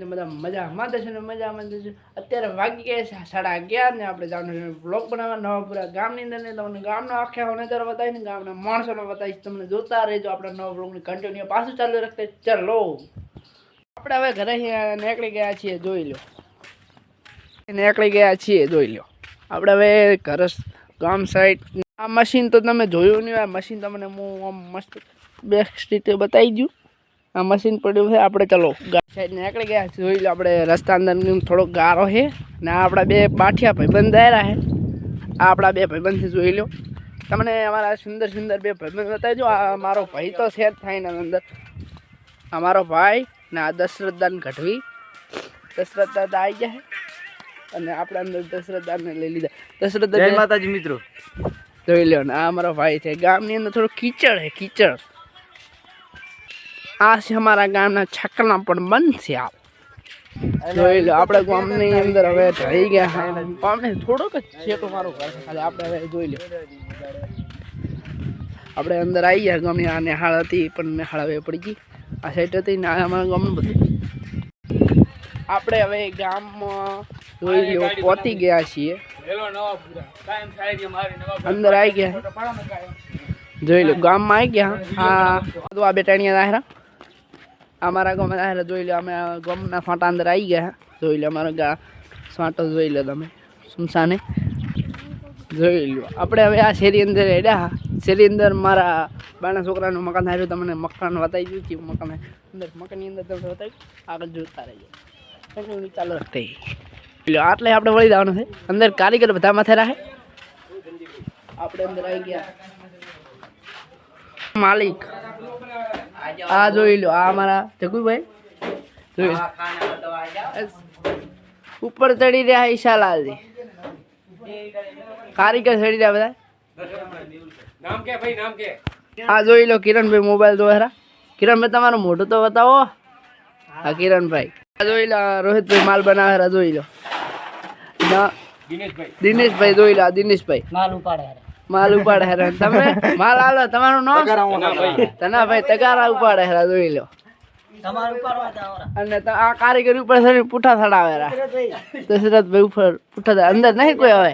મજામાં દેશે ને મજામાં દેશે. અત્યારે વાગી ગયા છે 11:30 ને આપણે જવાનું બ્લોગ બનાવવા નવા પૂરા ગામની અંદર ને તમને ગામનો આખો નજારો બતાવીને ગામના માણસોને બતાવીશ. તમને જોતા રહેજો આપણા નવા બ્લોગની કન્ટિન્યુ પાછું ચાલુ રાખતે. ચલો આપણે હવે ઘરે નીકળી ગયા છીએ, જોઈ લો. આપણે હવે ઘર ગામ સાઈડ. આ મશીન તો તમે જોયું નહીં. આ મશીન તમને હું આમ મસ્ત બેસ્ટ રીતે બતાવી દઉં. આ મશીન પડ્યું છે. આપણે ચલો સાઈડ નીકળી ગયા, જોઈ લો. આપણે રસ્તા અંદર થોડોક ગારો છે ને આપણા બે બાઠિયા ભાઈબંધ દાયરા છે. આ આપણા બે ભાઈબંધ છે, જોઈ લો. તમને અમારા સુંદર સુંદર બે ભાઈબંધ બતાવજો. આ મારો ભાઈ તો છે જ થાય ને અંદર. આ મારો ભાઈ ને આ દશરથદાન ગઢવી. દશરથદાન આવી ગયા છે અને આપણે અંદર દશરથદાનને લઈ લીધા. દશરથદાન માતાજી મિત્રો જોઈ લો ને. આ અમારો ભાઈ છે. ગામની અંદર થોડું કીચડ છે, કીચડ. આ છે અમારા ગામના છકલા પણ બંધ છે. આપ જોઈ લો. આપણે ગામની અંદર હવે રહી ગયા. ગામને થોડોક જ છે તો મારું ઘર ખાલી. આપણે હવે જોઈ લો. આપણે અંદર આવી ગયા ગામની. આ નેહાળ હતી પણ નેહાળ હવે પડી ગઈ. આ સાઈડ હતી ને અમારા ગામનું બધું. આપણે હવે ગામમાં જોઈ લો પહોંચી ગયા છીએ. અંદર આવી ગયા, જોઈ લો. ગામમાં આવી ગયા. આ બેટાણીયા દાહેરા અમારા ગામમાં દાહેરા જોઈ લો. અમે ગામના ફાંટા અંદર આવી ગયા, જોઈ લો. અમારો ફાંટો જોઈ લો તમે, સુમસાને જોઈ લો. આપણે હવે આ શેરી અંદર હેડ્યા. શેરી અંદર મારા બાના છોકરાનું મકાન આવ્યું. તમને મકાન બતાવી દઉં કે મકાન અંદર, મકાનની અંદર તમને બતાવ્યું. આગળ જોતા રહીએ, ચાલો રાખતે. આટલે આપણે વળી જવાનું છે અંદર. કારીગર બધા માથે રાખે. આપણે અંદર આવી ગયા. માલિક આ જોઈ લો. આ અમારા જગુભાઈ જોઈ લો. ઉપર ચડી રહ્યા ઈશાલાલજી. કારીગર ચડી રહ્યા બધા. આ જોઈ લો કિરણભાઈ મોબાઈલ દોહરા. કિરણભાઈ તમારું મોઢું તો બતાવો. હા કિરણભાઈ. આ જોઈ લો રોહિતભાઈ માલ બનાવેરા. જોઈ લો. દિનેશભાઈ જોઈ લો. દિનેશભાઈ માલ ઉપાડે હેરા. તમે માલ આલો. તમારું નામ તનાભાઈ તગારા ઉપાડે હેરા. જોઈ લો. અને આ કારીગર ઉપર પૂઠા થડાવેરા. દશરથભાઈ ઉપર પૂઠા. અંદર નહીં કોઈ હવે.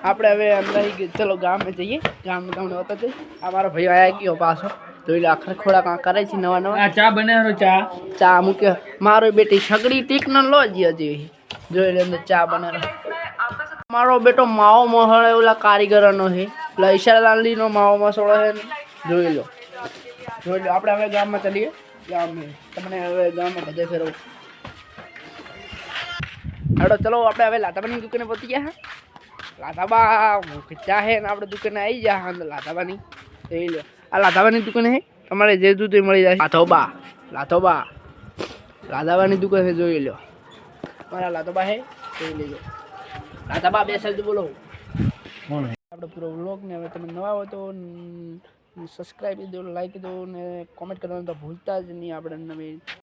આપણે હવે અંદર ચલો ગામે જઈએ. ગામમાં તમને બતાવી. આ મારો ભાઈ આવ્યા ગયો પાછો. જોઈ લો. આખર ખોડા કાં કરે છે નવા નવા. ચા બનાવ્યો. ચા મૂક્યો. મારો બેટી સગડી ટેકનોલોજી હજી. જોઈ લો અંદર ચા બનાવ્યો. મારો બેટો માવો મસળો ઓલા કારીગરનો છે. પેલા ઈશાલાલજીનો માવો મસળો છે. જોઈ લો. જોઈ લો. આપણે હવે ગામમાં ચાલીએ. ગામમાં તમને હવે ગામમાં બધે ફેરવું. હાડો ચલો. આપણે હવે લાતાબાની દુકાને પહોંચી ગયા. લાતાબા ચા હે ને આપણે દુકાને આવી ગયા. અંદર લાતાબાની જોઈ લો. આ લાતાબાની દુકાન છે. તમારે જે દૂધ મળી જાય. લાતાબાની દુકાન છે. જોઈ લો. મારા લાતોબા હે, જોઈ લેજો. લાતાબા બે શબ્દ બોલો. આપણે પૂરો વ્લોગ ને હવે તમે નવા હોય તો સબસ્ક્રાઈબ દો, લાઈક દો ને કોમેન્ટ કરવાનું તો ભૂલતા જ નહીં. આપણે નવી